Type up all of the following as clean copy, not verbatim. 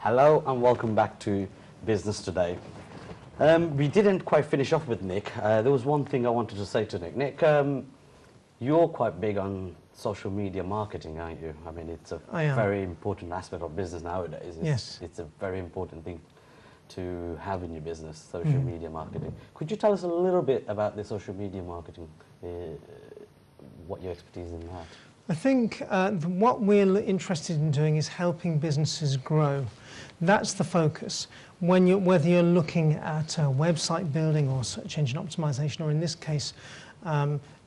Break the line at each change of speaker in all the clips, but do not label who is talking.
Hello and welcome back to Business Today. We didn't quite finish off with Nick. There was one thing I wanted to say to Nick. Nick, you're quite big on social media marketing, aren't you? I mean, it's a very important aspect of business nowadays. It's a very important thing to have in your business, social media marketing. Could you tell us a little bit about the social media marketing, what your expertise in that?
I think what we're interested in doing is helping businesses grow. That's the focus. Whether you're looking at website building or search engine optimization, or in this case,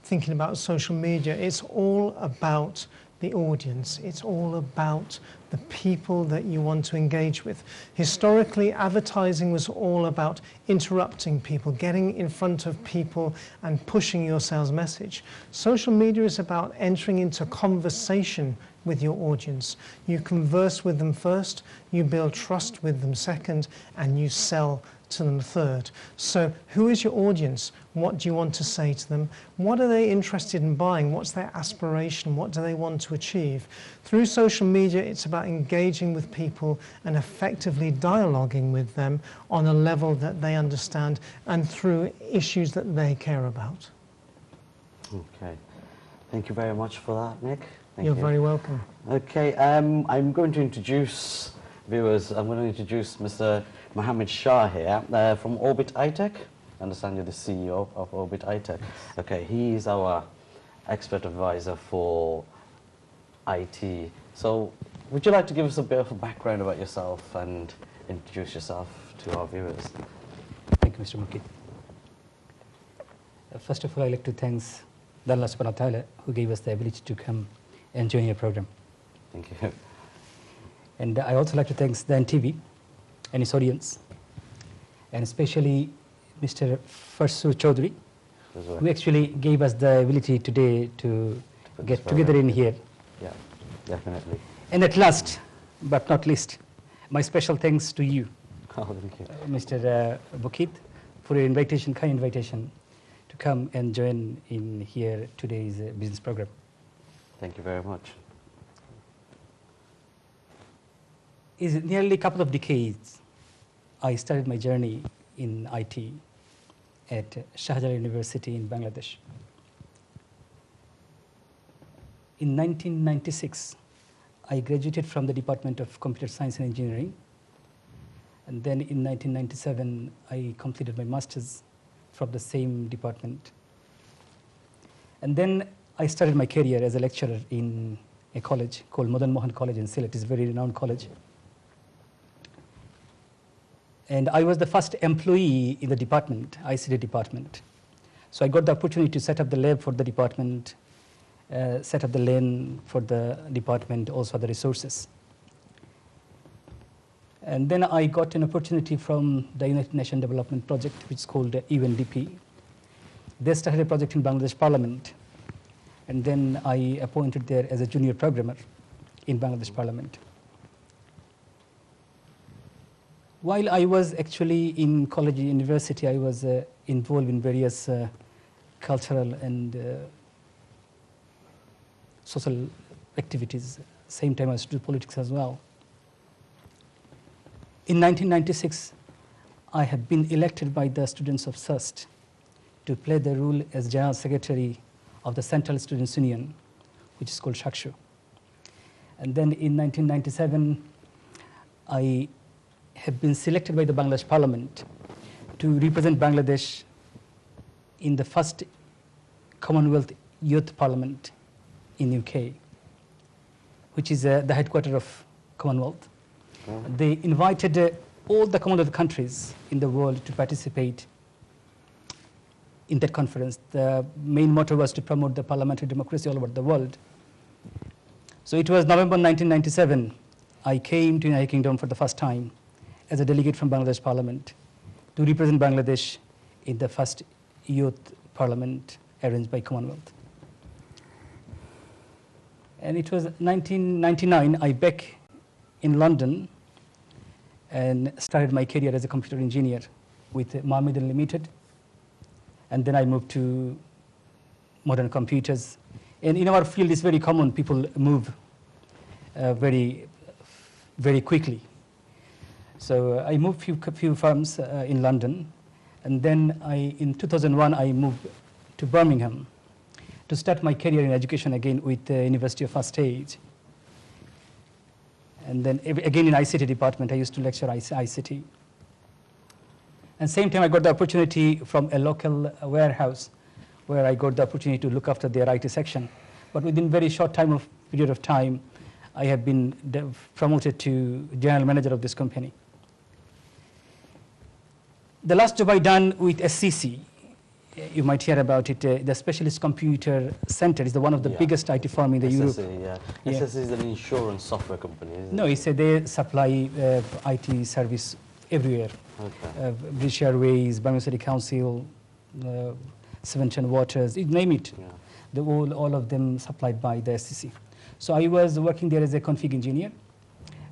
thinking about social media, it's all about the audience. It's all about the people that you want to engage with. Historically, advertising was all about interrupting people, getting in front of people and pushing your sales message. Social media is about entering into conversation with your audience. You converse with them first, you build trust with them second, and you sell to them third. So who is your audience? What do you want to say to them? What are they interested in buying? What's their aspiration? What do they want to achieve? Through social media, it's about engaging with people and effectively dialoguing with them on a level that they understand and through issues that they care about.
Okay. Thank you very much for that, Nick.
You're very welcome.
Okay, I'm going to introduce viewers. I'm going to introduce Mr. Mohammed Shah here from Orbit iTech. I understand you're the CEO of Orbit iTech. Okay, he is our expert advisor for IT. So, would you like to give us a bit of a background about yourself and introduce yourself to our viewers?
Thank you, Mr. Mukit. First of all, I'd like to thank Allah subhanahu wa ta'ala who gave us the ability to come and join your program.
Thank you.
And I also like to thank the NTV and its audience, and especially Mr. Farsu Chaudhary, who actually gave us the ability today to get together in here.
Yeah, definitely.
And at last, but not least, my special thanks to you,
thank you.
Mr. Mukit, for your invitation, kind invitation, to come and join in here today's business program.
Thank you very much.
It's nearly a couple of decades I started my journey in IT at Shahjalan University in Bangladesh. In 1996, I graduated from the Department of Computer Science and Engineering. And then in 1997, I completed my master's from the same department. And then I started my career as a lecturer in a college called Madan Mohan College in Sylhet. It's a very renowned college. And I was the first employee in the department, ICT department. So I got the opportunity to set up the lab for the department, set up the LAN for the department, also the resources. And then I got an opportunity from the United Nations Development Project, which is called UNDP. They started a project in Bangladesh Parliament. And then I appointed there as a junior programmer in Bangladesh Parliament. While I was actually in college and university, I was involved in various cultural and social activities. Same time I was doing politics as well. In 1996, I had been elected by the students of SUST to play the role as General Secretary of the Central Students' Union, which is called Shakshu. And then in 1997, I have been selected by the Bangladesh Parliament to represent Bangladesh in the first Commonwealth Youth Parliament in UK, which is the headquarters of Commonwealth. They invited all the Commonwealth countries in the world to participate in that conference. The main motto was to promote the parliamentary democracy all over the world. So it was November 1997, I came to United Kingdom for the first time as a delegate from Bangladesh Parliament to represent Bangladesh in the first youth parliament arranged by Commonwealth. And it was 1999, I back in London and started my career as a computer engineer with Mohammed Limited. And then I moved to modern computers. And in our field, it's very common, people move very quickly. So I moved few firms in London, and then in 2001 I moved to Birmingham to start my career in education again with the University of First Stage. And then again in ICT department, I used to lecture ICT. And same time I got the opportunity from a local warehouse where I got the opportunity to look after their IT section. But within very short period of time, I have been promoted to general manager of this company. The last job I done with SCC, you might hear about it, the Specialist Computer Center is one of the biggest IT firm in the Europe.
SCC is an insurance software company, isn't it?
No, they supply IT service everywhere.
Okay.
British Airways, Birmingham City Council, Severn Waters, you name it. Yeah. All of them supplied by the SCC. So I was working there as a config engineer.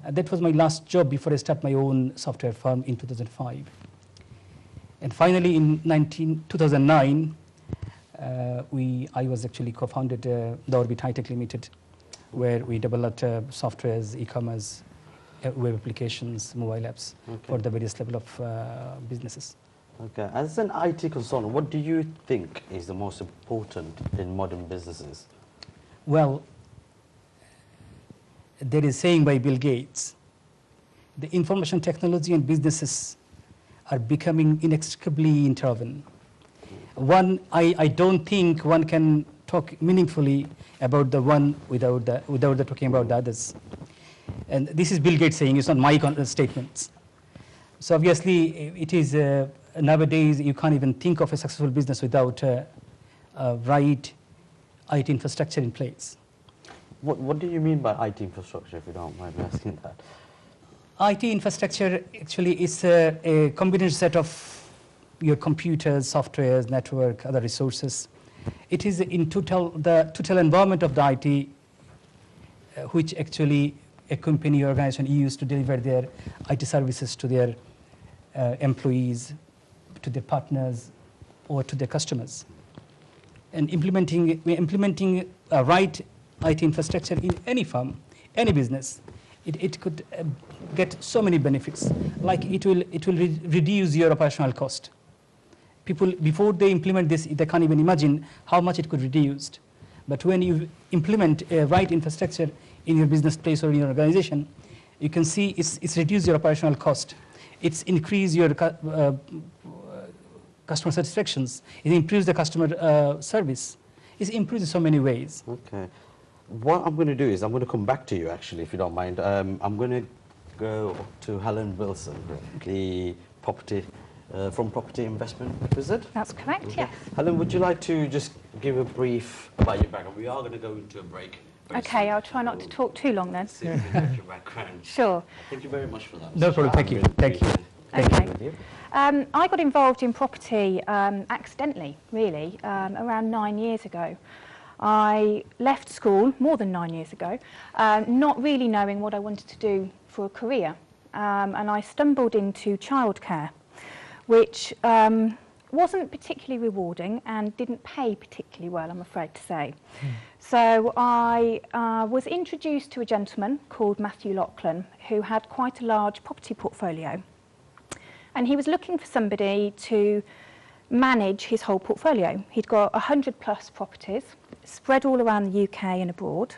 That was my last job before I start my own software firm in 2005. And finally, in 2009, I was actually co-founded the Orbit High Tech Limited, where we developed softwares, e-commerce, web applications, mobile apps for the various level of businesses.
Okay. As an IT consultant, what do you think is the most important in modern businesses?
Well, there is saying by Bill Gates, the information technology and businesses are becoming inextricably interwoven. I don't think one can talk meaningfully about the one without talking about the others. And this is Bill Gates saying, it's not my statements. So obviously, it is nowadays you can't even think of a successful business without right IT infrastructure in place.
What do you mean by IT infrastructure, if you don't mind me asking that?
IT infrastructure actually is a combined set of your computers, softwares, network, other resources. It is in the total environment of the IT which actually a company or organization use to deliver their IT services to their employees, to their partners, or to their customers. And implementing a right IT infrastructure in any firm, any business, it could get so many benefits. Like it will reduce your operational cost. People, before they implement this, they can't even imagine how much it could reduce. But when you implement a right infrastructure in your business place or in your organization, you can see it's reduced your operational cost. It's increased your customer satisfactions. It improves the customer service. It improves in so many ways.
Okay. What I'm going to do is I'm going to come back to you, actually, if you don't mind. I'm going to go to Helen Wilson, the property from Property Investment Wizard.
That's correct, yes.
Helen, would you like to just give a brief about your background? We are going to go into a break.
Okay, I'll try not to talk too long then.
Your background.
Sure.
Thank you very much for that.
No problem, thank you. Thank you.
Okay. I got involved in property accidentally, really, around 9 years ago. I left school more than 9 years ago, not really knowing what I wanted to do for a career. And I stumbled into childcare, which wasn't particularly rewarding and didn't pay particularly well, I'm afraid to say. So I was introduced to a gentleman called Matthew Lachlan, who had quite a large property portfolio. And he was looking for somebody to manage his whole portfolio. He'd got 100 plus properties spread all around the UK and abroad,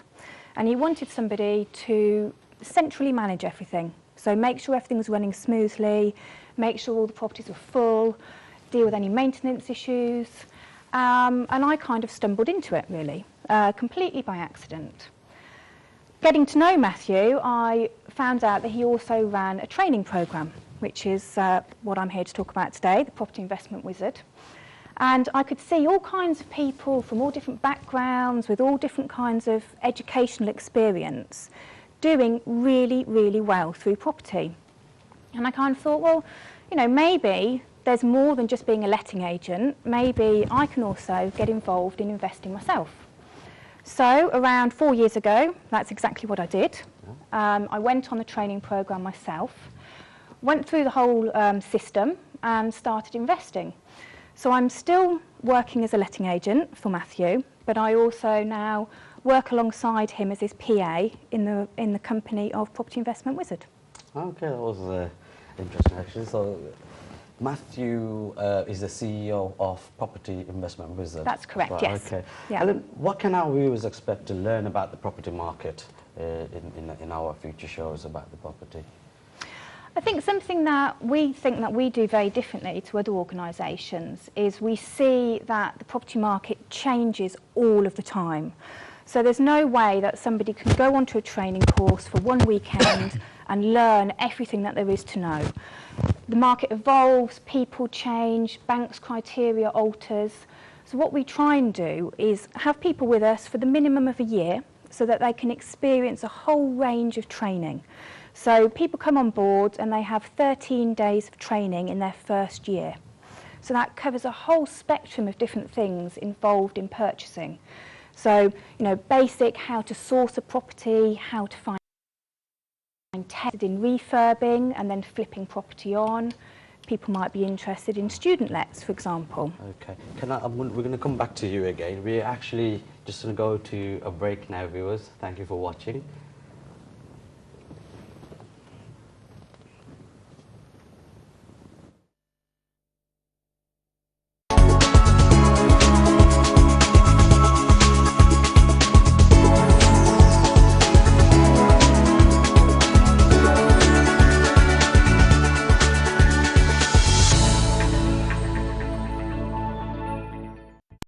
and he wanted somebody to centrally manage everything. So make sure everything was running smoothly, make sure all the properties were full, deal with any maintenance issues, and I kind of stumbled into it really, completely by accident. Getting to know Matthew, I found out that he also ran a training programme, which is what I'm here to talk about today, the Property Investment Wizard. And I could see all kinds of people from all different backgrounds, with all different kinds of educational experience, doing really, really well through property. And I kind of thought, well, you know, maybe there's more than just being a letting agent. Maybe I can also get involved in investing myself. So around 4 years ago, that's exactly what I did. I went on the training programme myself, went through the whole system and started investing. So I'm still working as a letting agent for Matthew, but I also now work alongside him as his PA in the company of Property Investment Wizard.
Okay, that was interesting actually. So Matthew is the CEO of Property Investment Wizard.
That's correct,
Right,
yes.
Okay.
Yeah.
And then what can our viewers expect to learn about the property market in our future shows about the property?
I think something that we do very differently to other organisations is we see that the property market changes all of the time. So there's no way that somebody can go onto a training course for one weekend and learn everything that there is to know. The market evolves, people change, banks' criteria alters. So what we try and do is have people with us for the minimum of a year so that they can experience a whole range of training. So people come on board and they have 13 days of training in their first year. So that covers a whole spectrum of different things involved in purchasing. So, basic how to source a property, how to find tested in refurbing and then flipping property on. People might be interested in student lets, for example.
Okay. We're going to come back to you again. We're actually just going to go to a break now, viewers. Thank you for watching.